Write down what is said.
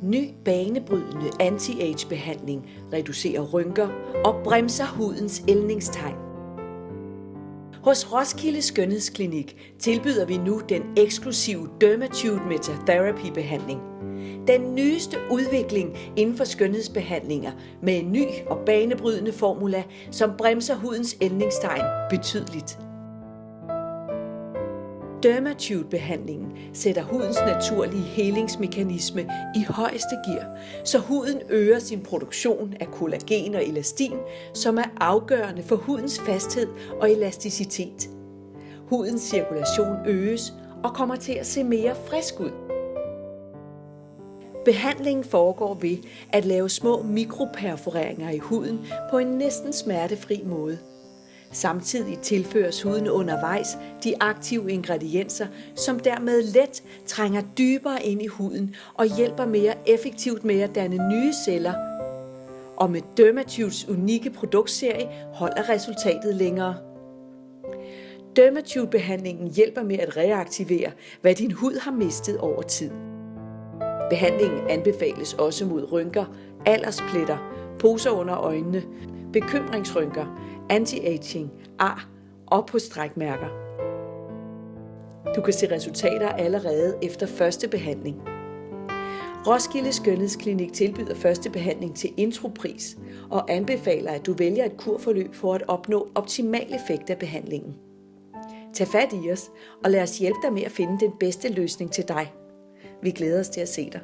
Ny banebrydende anti-age-behandling reducerer rynker og bremser hudens ældningstegn. Hos Roskilde Skønhedsklinik tilbyder vi nu den eksklusive Dermatute Metatherapy-behandling. Den nyeste udvikling inden for skønhedsbehandlinger med en ny og banebrydende formula, som bremser hudens ældningstegn betydeligt. Dermatute-behandlingen sætter hudens naturlige helingsmekanisme i højeste gear, så huden øger sin produktion af kollagen og elastin, som er afgørende for hudens fasthed og elasticitet. Hudens cirkulation øges og kommer til at se mere frisk ud. Behandlingen foregår ved at lave små mikroperforeringer i huden på en næsten smertefri måde. Samtidig tilføres huden undervejs de aktive ingredienser, som dermed let trænger dybere ind i huden og hjælper mere effektivt med at danne nye celler. Og med Dermatutes unikke produktserie holder resultatet længere. Dermatute-behandlingen hjælper med at reaktivere, hvad din hud har mistet over tid. Behandlingen anbefales også mod rynker, alderspletter, poser under øjnene, bekymringsrynker, anti-aging, ar og på strækmærker. Du kan se resultater allerede efter første behandling. Roskilde Skønhedsklinik tilbyder første behandling til intropris og anbefaler, at du vælger et kurforløb for at opnå optimal effekt af behandlingen. Tag fat i os og lad os hjælpe dig med at finde den bedste løsning til dig. Vi glæder os til at se dig.